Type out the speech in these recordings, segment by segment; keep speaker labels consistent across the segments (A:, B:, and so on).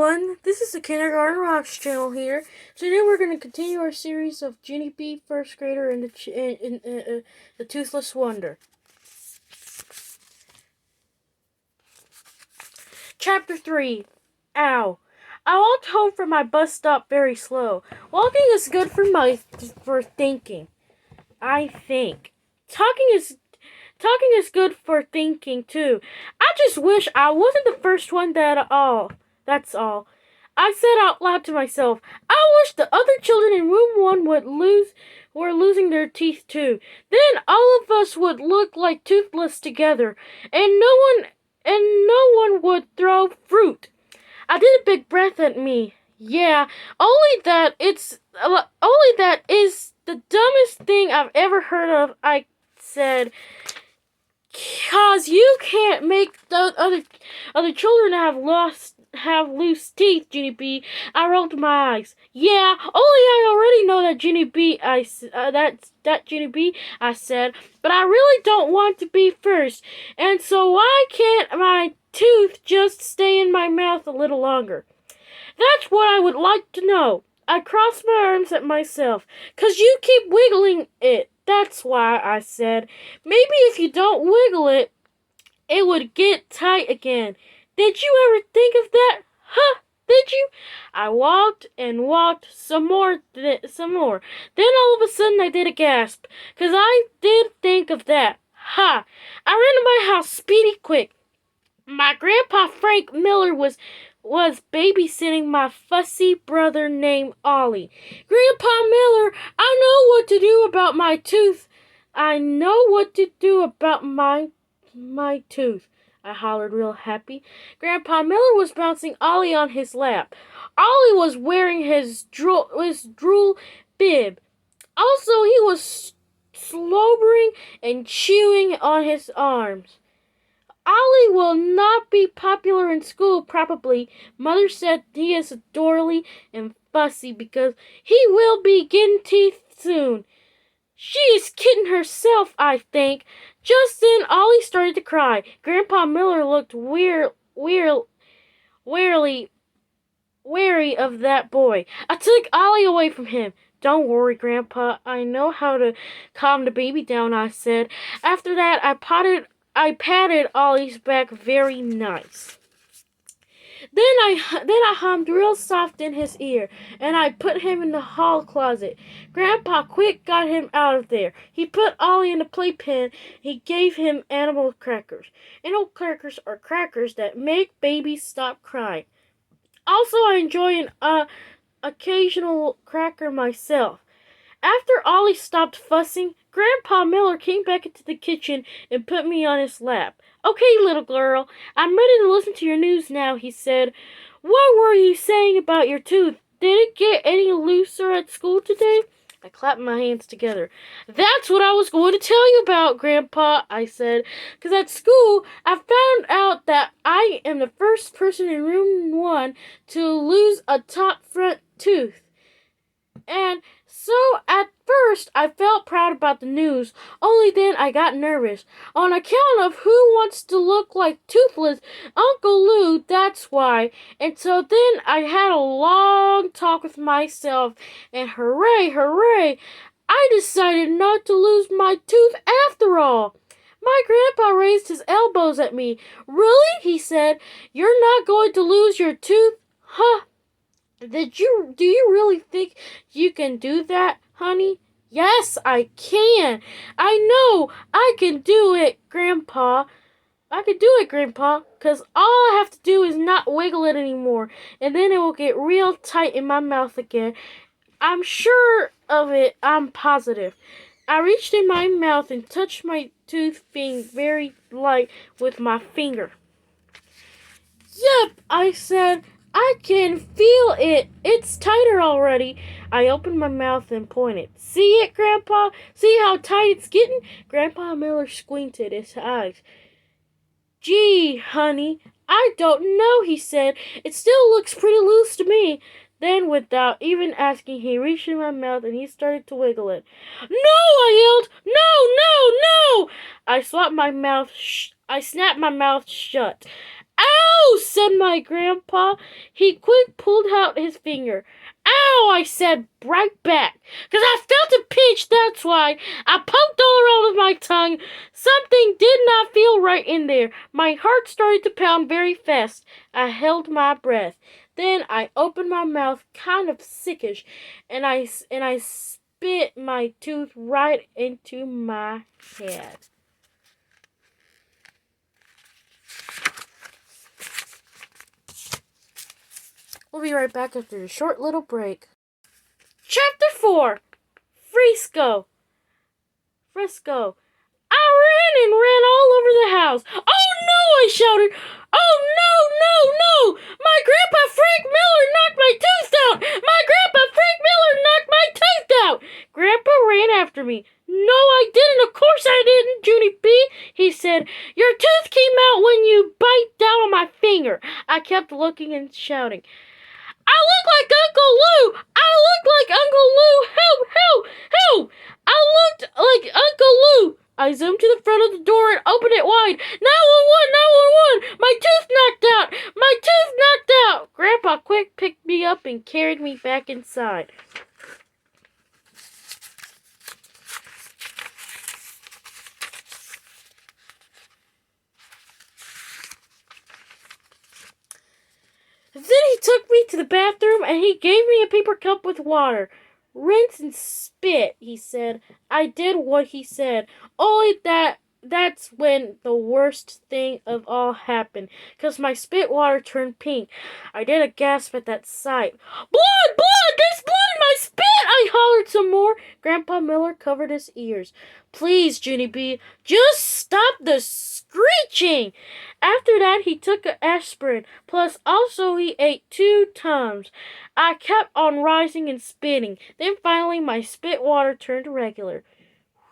A: everyone, this is the Kindergarten Rocks channel here. Today we're going to continue our series of Junie B, first grader, and the Toothless Wonder. Chapter 3. Ow. I walked home from my bus stop very slow. Walking is good for thinking. I think. Talking is good for thinking too. I just wish I wasn't the first one That's all. I said out loud to myself, I wish the other children in room 1 were losing their teeth too. Then all of us would look like toothless together, and no one would throw fruit. I did a big breath at me. Yeah, only that is the dumbest thing I've ever heard of, I said. 'Cause you can't make the other children have loose teeth, Junie B. I rolled my eyes. Yeah, only I already know that Junie B. That Junie B. I said, but I really don't want to be first, and so why can't my tooth just stay in my mouth a little longer? That's what I would like to know. I crossed my arms at myself. 'Cause you keep wiggling it. That's why, I said. Maybe if you don't wiggle it, it would get tight again. Did you ever think of that? Huh? Did you? I walked and walked some more. Then all of a sudden I did a gasp. 'Cause I did think of that. Ha! I ran to my house speedy quick. My grandpa Frank Miller was babysitting my fussy brother named Ollie. Grandpa Miller, I know what to do about my tooth. I know what to do about my tooth, I hollered real happy. Grandpa Miller was bouncing Ollie on his lap. Ollie was wearing his drool bib. Also, he was slobbering and chewing on his arms. Ollie will not be popular in school, probably. Mother said he is adorable and fussy because he will be getting teeth soon. She is kidding herself, I think. Just then, Ollie started to cry. Grandpa Miller looked wary of that boy. I took Ollie away from him. Don't worry, Grandpa. I know how to calm the baby down, I said. After that, I patted Ollie's back very nice. Then I hummed real soft in his ear, and I put him in the hall closet. Grandpa quick got him out of there. He put Ollie in the playpen. He gave him animal crackers. Animal crackers are crackers that make babies stop crying. Also, I enjoy an occasional cracker myself. After Ollie stopped fussing, Grandpa Miller came back into the kitchen and put me on his lap. Okay, little girl, I'm ready to listen to your news now, he said. What were you saying about your tooth? Did it get any looser at school today? I clapped my hands together. That's what I was going to tell you about, Grandpa, I said. 'Cause at school, I found out that I am the first person in room 1 to lose a top front tooth. And so at first I felt proud about the news, only then I got nervous. On account of who wants to look like Toothless, Uncle Lou, that's why. And so then I had a long talk with myself, and hooray, I decided not to lose my tooth after all. My grandpa raised his elbows at me. Really? He said. You're not going to lose your tooth? Huh? Do you really think you can do that, honey? Yes, I can. I know I can do it, Grandpa. I can do it, Grandpa, 'cause all I have to do is not wiggle it anymore, and then it will get real tight in my mouth again. I'm sure of it, I'm positive. I reached in my mouth and touched my tooth, being very light with my finger. Yep, I said. I can feel it. It's tighter already. I opened my mouth and pointed. See it, Grandpa? See how tight it's getting? Grandpa Miller squinted his eyes. Gee, honey, I don't know, he said. It still looks pretty loose to me. Then, without even asking, he reached in my mouth and he started to wiggle it. No, I yelled. No! I snapped my mouth shut. Ow! "Oh!" said my grandpa. He quick pulled out his finger. "Ow!" I said right back. "'Cause I felt a pinch, that's why. I poked all around with my tongue. Something did not feel right in there. My heart started to pound very fast. I held my breath. Then I opened my mouth, kind of sickish, and I spit my tooth right into my head. We'll be right back after a short little break. Chapter 4. Frisco. I ran and ran all over the house. "Oh no!" I shouted. "Oh no, no, no! My Grandpa Frank Miller knocked my tooth out! My Grandpa Frank Miller knocked my tooth out!" Grandpa ran after me. "No, I didn't. Of course I didn't, Junie B," he said. "Your tooth came out when you bite down on my finger." I kept looking and shouting. "I look like Uncle Lou! I look like Uncle Lou! Help! Help! Help! I looked like Uncle Lou!" I zoomed to the front of the door and opened it wide. 911! 911! My tooth knocked out! My tooth knocked out! Grandpa quick picked me up and carried me back inside. Then he took me to the bathroom and he gave me a paper cup with water. "Rinse and spit," he said. I did what he said. Only that's when the worst thing of all happened, 'cause my spit water turned pink. I did a gasp at that sight. "Blood! Blood! There's blood in my spit!" I hollered some more. Grandpa Miller covered his ears. "Please, Junie B, just stop the screeching." After that, he took an aspirin, plus also he ate 2 Tums. I kept on rising and spitting. Then finally my spit water turned regular.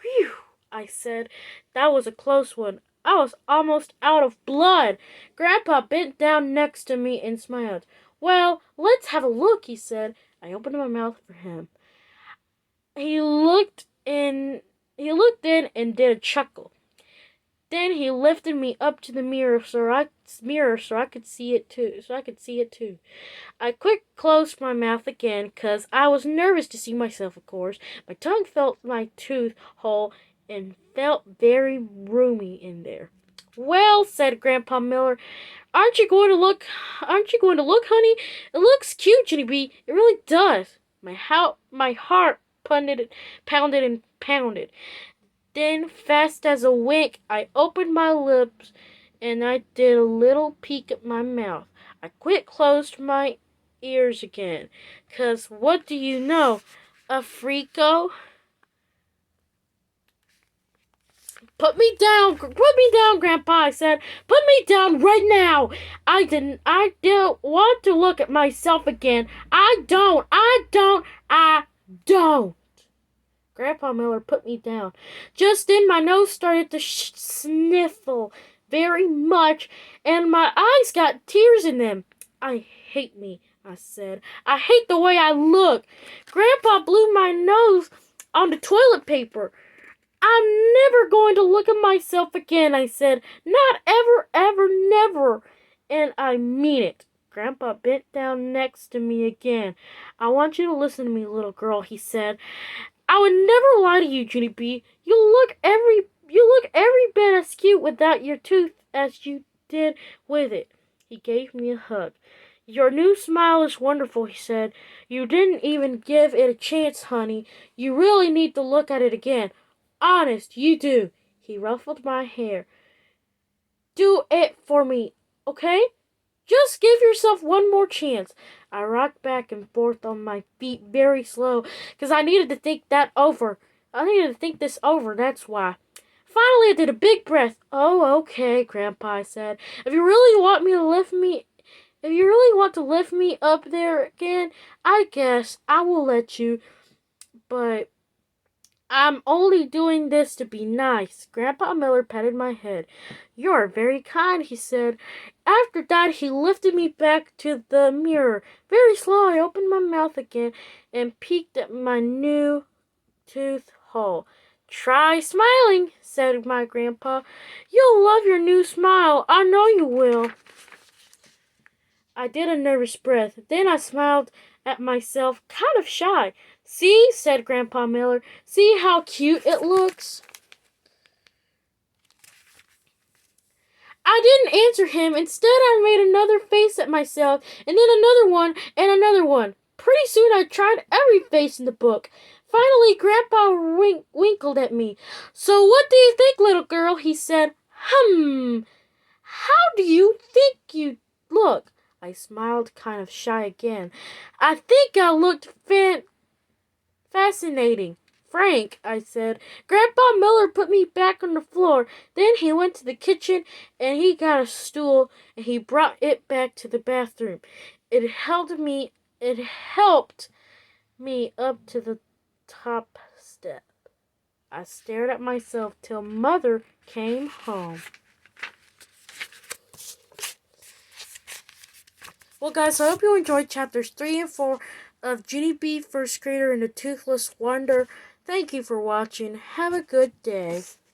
A: "Whew," I said. "That was a close one. I was almost out of blood." Grandpa bent down next to me and smiled. "Well, let's have a look," he said. I opened my mouth for him. He looked in and did a chuckle. Then he lifted me up to the mirror so I could see it too. I quick closed my mouth again, 'cause I was nervous to see myself, of course. My tongue felt my tooth hole and felt very roomy in there. "Well," said Grandpa Miller, Aren't you going to look, honey? It looks cute, Junie B. It really does." My heart pounded and pounded. Then, fast as a wink, I opened my lips and I did a little peek at my mouth. I quick closed my ears again, 'cause what do you know? A freako? Put me down, Grandpa, I said. "Put me down right now. I don't want to look at myself again. I don't. Grandpa Miller put me down. Just then my nose started to sniffle very much, and my eyes got tears in them. "I hate me," I said. "I hate the way I look." Grandpa blew my nose on the toilet paper. "I'm never going to look at myself again," I said. "Not ever, ever, never." And I mean it. Grandpa bent down next to me again. "I want you to listen to me, little girl," he said. "I would never lie to you, Junie B. You look every bit as cute without your tooth as you did with it." He gave me a hug. "Your new smile is wonderful," he said. "You didn't even give it a chance, honey. You really need to look at it again. Honest, you do." He ruffled my hair. "Do it for me, okay? Just give yourself one more chance." I rocked back and forth on my feet very slow, 'cause I needed to think that over. I needed to think this over, that's why. Finally, I did a big breath. "Oh, okay, Grandpa," I said. If you really want to lift me up there again, I guess I will let you. But I'm only doing this to be nice." Grandpa Miller patted my head. "You are very kind," he said. After that, he lifted me back to the mirror. Very slow, I opened my mouth again and peeked at my new tooth hole. "Try smiling," said my grandpa. "You'll love your new smile. I know you will." I did a nervous breath. Then I smiled at myself, kind of shy. See, said Grandpa Miller. See how cute it looks? I didn't answer him. Instead, I made another face at myself, and then another one, and another one. Pretty soon, I tried every face in the book. Finally, Grandpa winkled at me. So what do you think, little girl? He said. How do you think you look? I smiled, kind of shy again. I think I looked fascinating. Frank, I said. Grandpa Miller put me back on the floor. Then he went to the kitchen and he got a stool and he brought it back to the bathroom. It helped me up to the top step. I stared at myself till Mother came home. Well, guys, I hope you enjoyed chapters 3 and 4 of Junie B, First Grader, and the Toothless Wonder. Thank you for watching. Have a good day.